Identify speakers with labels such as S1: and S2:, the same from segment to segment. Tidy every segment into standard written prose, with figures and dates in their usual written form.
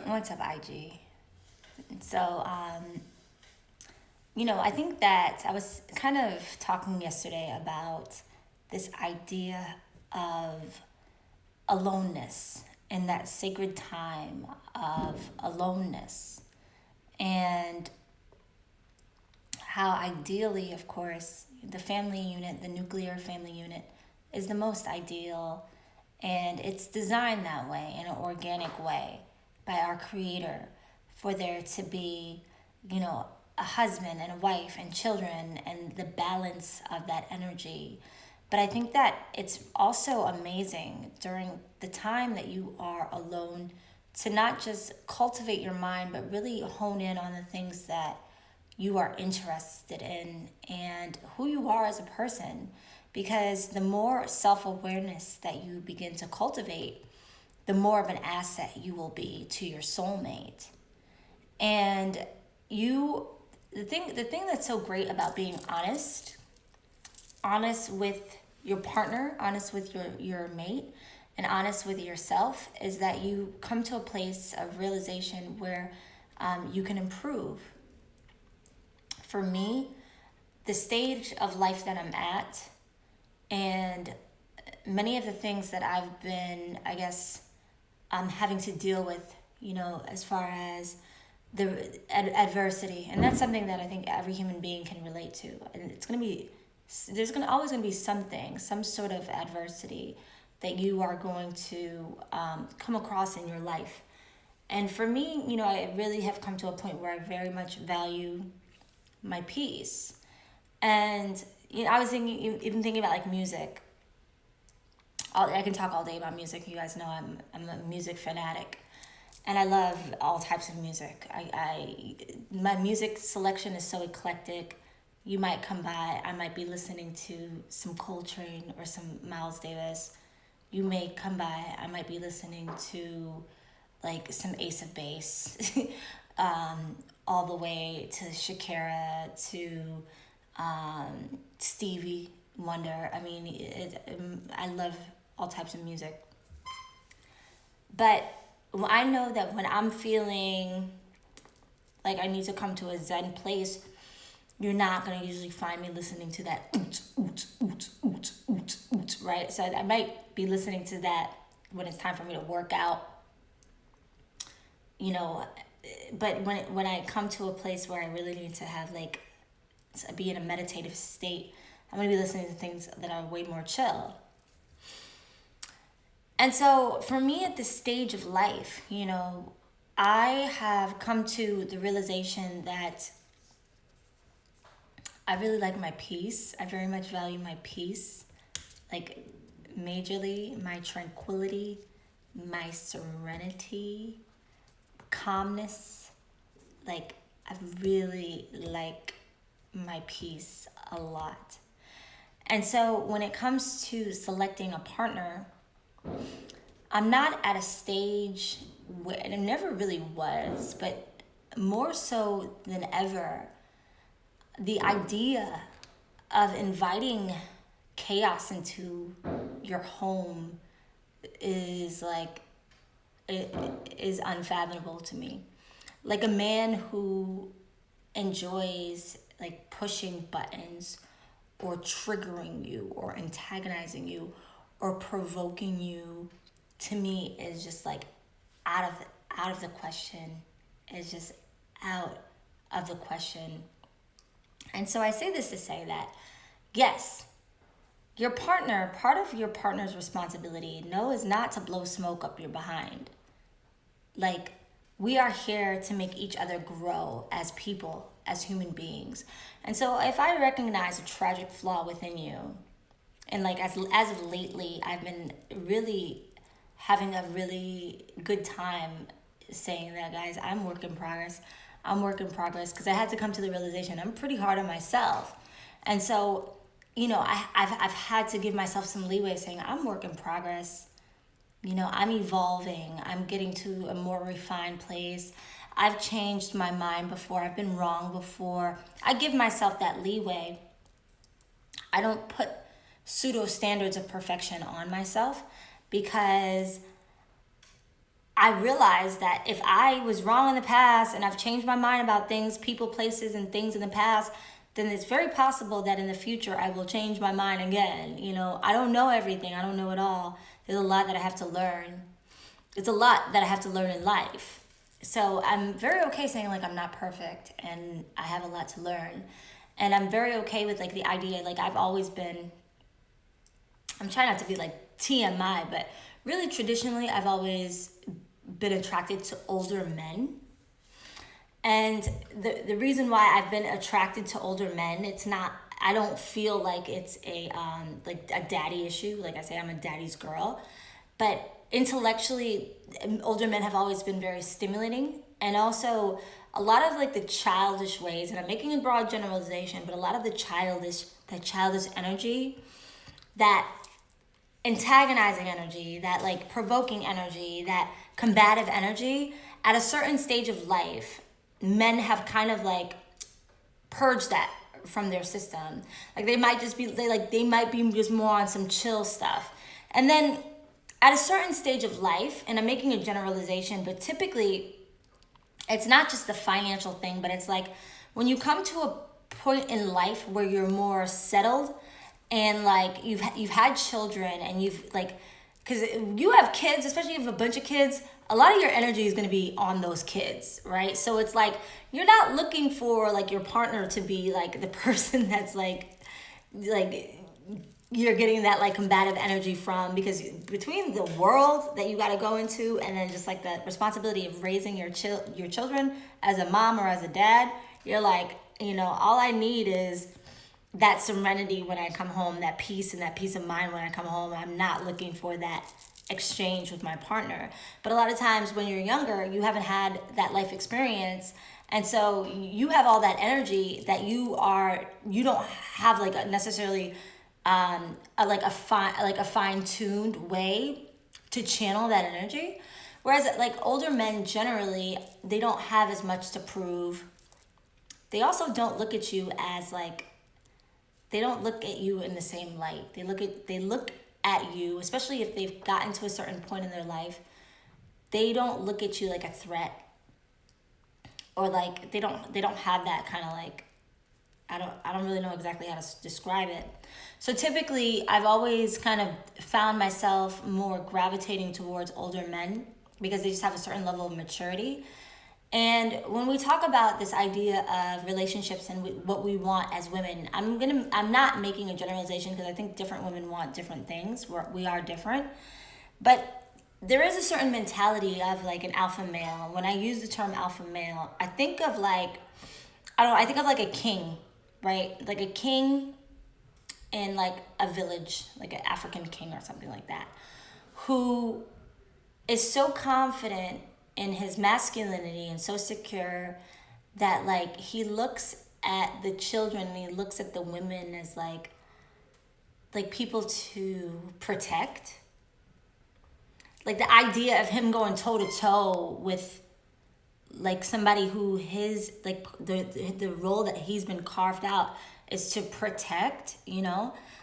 S1: What's up, IG? So, I think that I was kind of talking yesterday about this idea of aloneness and that sacred time of aloneness. And how ideally, of course, the family unit, the nuclear family unit, is the most ideal. And it's designed that way, in an organic way, by our Creator, for there to be, a husband and a wife and children and the balance of that energy. But I think that it's also amazing during the time that you are alone to not just cultivate your mind, but really hone in on the things that you are interested in and who you are as a person. Because the more self awareness that you begin to cultivate, the more of an asset you will be to your soulmate. And you, the thing that's so great about being honest with your partner, honest with your mate, and honest with yourself, is that you come to a place of realization where you can improve. For me, the stage of life that I'm at, and many of the things that I've been, I guess, having to deal with, as far as the adversity, and that's something that I think every human being can relate to. And there's gonna always gonna be something, some sort of adversity that you are going to come across in your life. And for me, I really have come to a point where I very much value my peace. And I was even thinking about like music. I can talk all day about music. You guys know I'm a music fanatic, and I love all types of music. My music selection is so eclectic. You might come by, I might be listening to some Coltrane or some Miles Davis. You may come by, I might be listening to like some Ace of Base, all the way to Shakira, to Stevie Wonder. I mean, I love all types of music. But I know that when I'm feeling like I need to come to a Zen place, you're not going to usually find me listening to that oot, oot, oot, oot, oot, oot, right? So I might be listening to that when it's time for me to work out, you know. But when I come to a place where I really need to have like, be in a meditative state, I'm going to be listening to things that are way more chill. And so for me at this stage of life, I have come to the realization that I really like my peace. I very much value my peace, like majorly, my tranquility, my serenity, calmness. Like, I really like my peace a lot. And so when it comes to selecting a partner, I'm not at a stage where, and it never really was, but more so than ever, the idea of inviting chaos into your home is like, it is unfathomable to me. Like a man who enjoys like pushing buttons or triggering you or antagonizing you or provoking you, to me is just like out of the question. It's just out of the question. And so I say this to say that, yes, your partner, part of your partner's responsibility, no, is not to blow smoke up your behind. Like, we are here to make each other grow as people, as human beings. And so if I recognize a tragic flaw within you, and like as of lately, I've been really having a really good time saying that, guys, I'm work in progress. I'm work in progress, because I had to come to the realization I'm pretty hard on myself. And so, I've had to give myself some leeway saying I'm work in progress. I'm evolving. I'm getting to a more refined place. I've changed my mind before. I've been wrong before. I give myself that leeway. I don't put pseudo standards of perfection on myself, because I realized that if I was wrong in the past and I've changed my mind about things, people, places, and things in the past, then it's very possible that in the future I will change my mind again. I don't know everything, I don't know it all. There's a lot that I have to learn. It's a lot that I have to learn in life. So I'm very okay saying like I'm not perfect and I have a lot to learn. And I'm very okay with like the idea, like I've always been, I'm trying not to be like TMI, but really traditionally I've always been attracted to older men. And the reason why I've been attracted to older men, it's not, I don't feel like it's a like a daddy issue. Like I say, I'm a daddy's girl, but intellectually, older men have always been very stimulating, and also a lot of like the childish ways. And I'm making a broad generalization, but a lot of the childish energy, that antagonizing energy, that like provoking energy, that combative energy, at a certain stage of life, men have kind of like purged that from their system. Like they might just be they might be just more on some chill stuff. And then at a certain stage of life, and I'm making a generalization, but typically it's not just the financial thing, but it's like when you come to a point in life where you're more settled and like you've had children and you've like, because you have kids, especially if you have a bunch of kids, a lot of your energy is going to be on those kids, right? So it's like you're not looking for like your partner to be like the person that's like you're getting that like combative energy from, because between the world that you got to go into and then just like the responsibility of raising your children as a mom or as a dad, you're like, all I need is that serenity when I come home, that peace and that peace of mind when I come home. I'm not looking for that exchange with my partner. But a lot of times when you're younger, you haven't had that life experience. And so you have all that energy that you don't have like a necessarily a fine-tuned way to channel that energy. Whereas like older men generally, they don't have as much to prove. They also don't look at you as like, they don't look at you in the same light. They look at you, especially if they've gotten to a certain point in their life. They don't look at you like a threat, or like they don't have that kind of like, I don't really know exactly how to describe it. So typically I've always kind of found myself more gravitating towards older men because they just have a certain level of maturity. And when we talk about this idea of relationships and what we want as women, I'm not making a generalization because I think different women want different things. We are different. But there is a certain mentality of like an alpha male. When I use the term alpha male, I think of like, I think of like a king, right? Like a king in like a village, like an African king or something like that, who is so confident in his masculinity and so secure that like he looks at the children and he looks at the women as like people to protect. Like the idea of him going toe to toe with like somebody who his like the role that he's been carved out is to protect,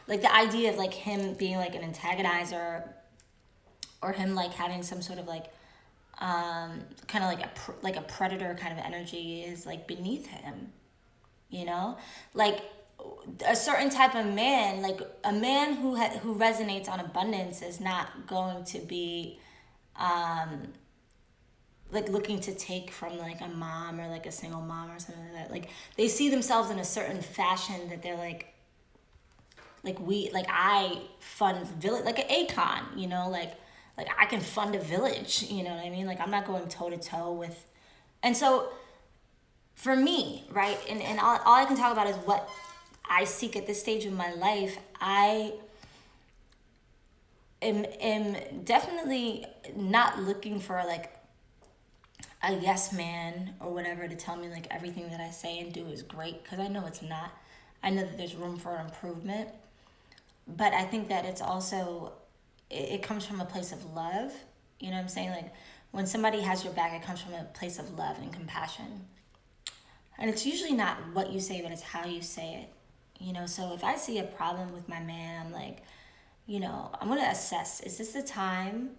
S1: like the idea of like him being like an antagonizer, or him like having some sort of like kind of like a predator kind of energy is like beneath him, like a certain type of man, like a man who resonates on abundance is not going to be like looking to take from like a mom or like a single mom or something like that. Like they see themselves in a certain fashion that they're like I fund village, like an Akon, like I can fund a village, you know what I mean? Like I'm not going toe to toe with, and so for me, right, and all I can talk about is what I seek at this stage of my life. I am definitely not looking for like a yes man or whatever to tell me like everything that I say and do is great, because I know it's not. I know that there's room for improvement, but I think that it's also, it comes from a place of love. You know what I'm saying? Like when somebody has your back, it comes from a place of love and compassion. And it's usually not what you say, but it's how you say it. So if I see a problem with my man, I'm like, I'm going to assess, is this the time?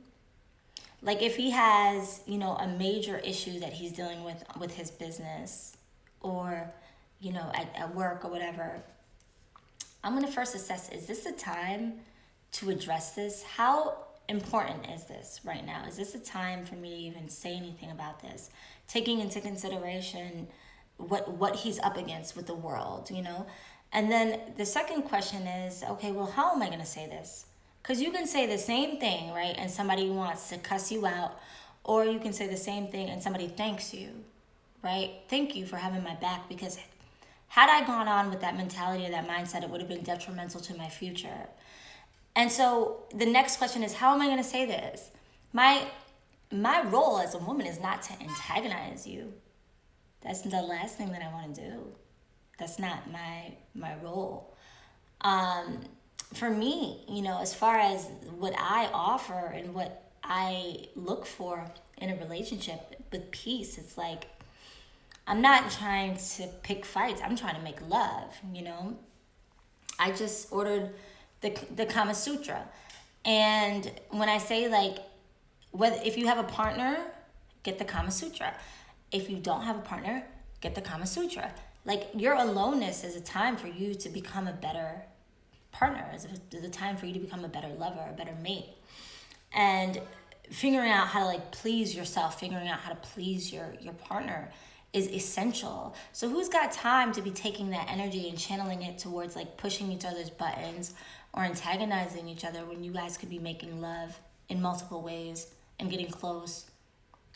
S1: Like if he has, a major issue that he's dealing with his business, or, at work or whatever, I'm going to first assess, is this the time to address this? How important is this right now? Is this a time for me to even say anything about this? Taking into consideration what he's up against with the world. And then the second question is, okay, well, how am I going to say this? Because you can say the same thing, right? And somebody wants to cuss you out, or you can say the same thing and somebody thanks you, right? Thank you for having my back, because had I gone on with that mentality or that mindset, it would have been detrimental to my future. And so the next question is, how am I going to say this? My role as a woman is not to antagonize you. That's the last thing that I want to do. That's not my role. For me, as far as what I offer and what I look for in a relationship with peace, it's like, I'm not trying to pick fights. I'm trying to make love. I just ordered the Kama Sutra. And when I say, like, if you have a partner, get the Kama Sutra. If you don't have a partner, get the Kama Sutra. Like, your aloneness is a time for you to become a better partner. It's a time for you to become a better lover, a better mate. And figuring out how to, like, please yourself, figuring out how to please your partner is essential. So who's got time to be taking that energy and channeling it towards, like, pushing each other's buttons or antagonizing each other, when you guys could be making love in multiple ways and getting close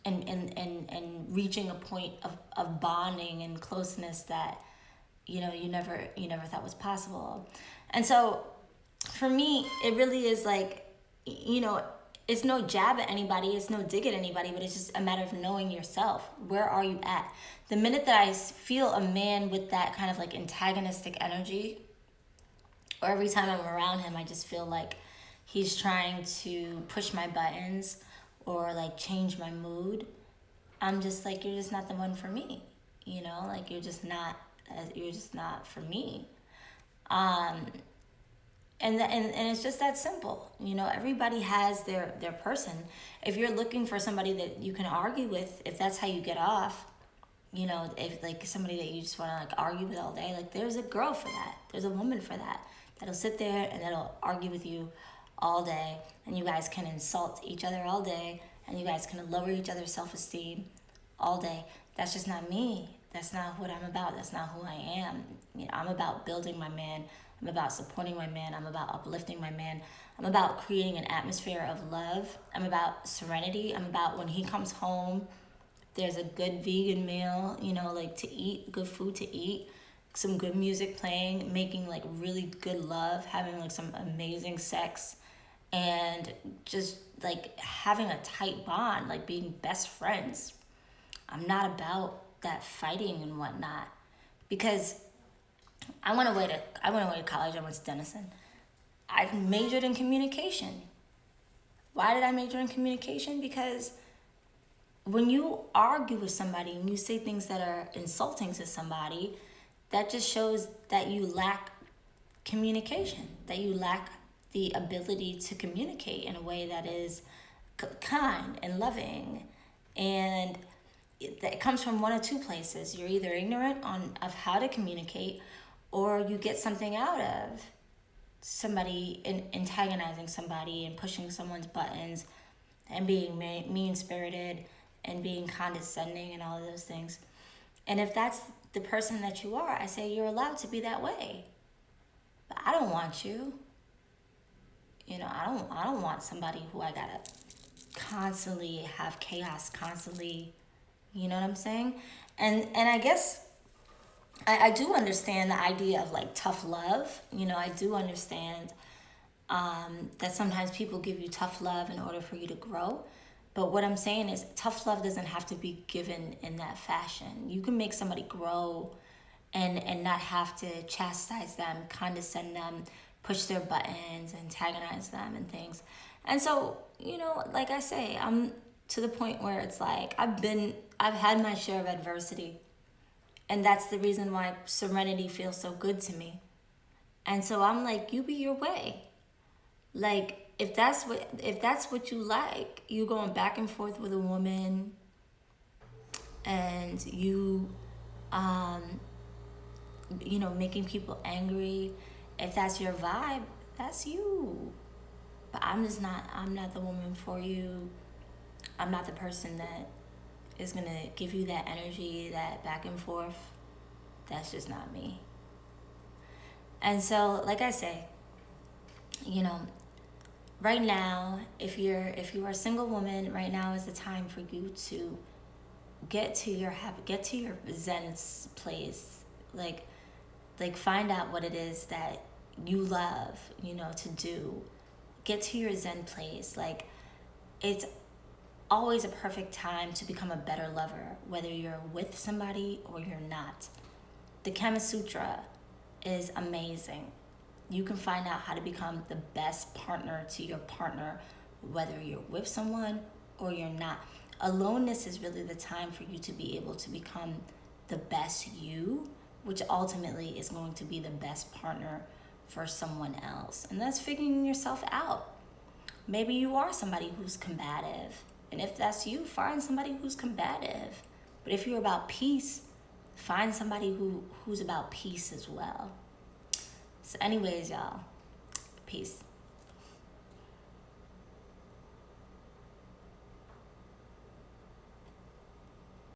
S1: and reaching a point of bonding and closeness that you never thought was possible. And so for me, it really is like, it's no jab at anybody, it's no dig at anybody, but it's just a matter of knowing yourself. Where are you at? The minute that I feel a man with that kind of, like, antagonistic energy, or every time I'm around him, I just feel like he's trying to push my buttons or, like, change my mood, I'm just like, you're just not the one for me. Like, you're just not for me. And it's just that simple. Everybody has their person. If you're looking for somebody that you can argue with, if that's how you get off, if, like, somebody that you just want to, like, argue with all day, like, there's a girl for that. There's a woman for that. That'll sit there and that'll argue with you all day, and you guys can insult each other all day, and you guys can lower each other's self-esteem all day. That's just not me. That's not what I'm about. That's not who I am. I'm about building my man. I'm about supporting my man. I'm about uplifting my man. I'm about creating an atmosphere of love. I'm about serenity. I'm about, when he comes home, there's a good vegan meal, like, to eat, good food to eat, some good music playing, making, like, really good love, having, like, some amazing sex, and just, like, having a tight bond, like, being best friends. I'm not about that fighting and whatnot, because I went away to college. I went to Denison. I majored in communication. Why did I major in communication? Because when you argue with somebody and you say things that are insulting to somebody, that just shows that you lack communication, that you lack the ability to communicate in a way that is kind and loving. And it comes from one of two places. You're either ignorant of how to communicate, or you get something out of somebody antagonizing somebody and pushing someone's buttons and being mean-spirited and being condescending and all of those things. And if that's the person that you are, I say you're allowed to be that way. But I don't want you. I don't want somebody who I gotta constantly have chaos, constantly, you know what I'm saying? And I guess I do understand the idea of, like, tough love. I do understand that sometimes people give you tough love in order for you to grow. But what I'm saying is, tough love doesn't have to be given in that fashion. You can make somebody grow and not have to chastise them, condescend them, push their buttons, antagonize them and things. And so, like I say, I'm to the point where it's like, I've had my share of adversity. And that's the reason why serenity feels so good to me. And so I'm like, you be your way. Like, if that's what you like, you going back and forth with a woman, and making people angry. If that's your vibe, that's you. But I'm not the woman for you. I'm not the person that is gonna give you that energy, that back and forth. That's just not me. And so, like I say, you know, right now, if you are a single woman, right now is the time for you to get to your zen place. Like find out what it is that you love, to do. Get to your zen place. Like, it's always a perfect time to become a better lover, whether you're with somebody or you're not. The Kama Sutra is amazing. You can find out how to become the best partner to your partner, whether you're with someone or you're not. Aloneness is really the time for you to be able to become the best you, which ultimately is going to be the best partner for someone else. And that's figuring yourself out. Maybe you are somebody who's combative. And if that's you, find somebody who's combative. But if you're about peace, find somebody who's about peace as well. So anyways, y'all, peace.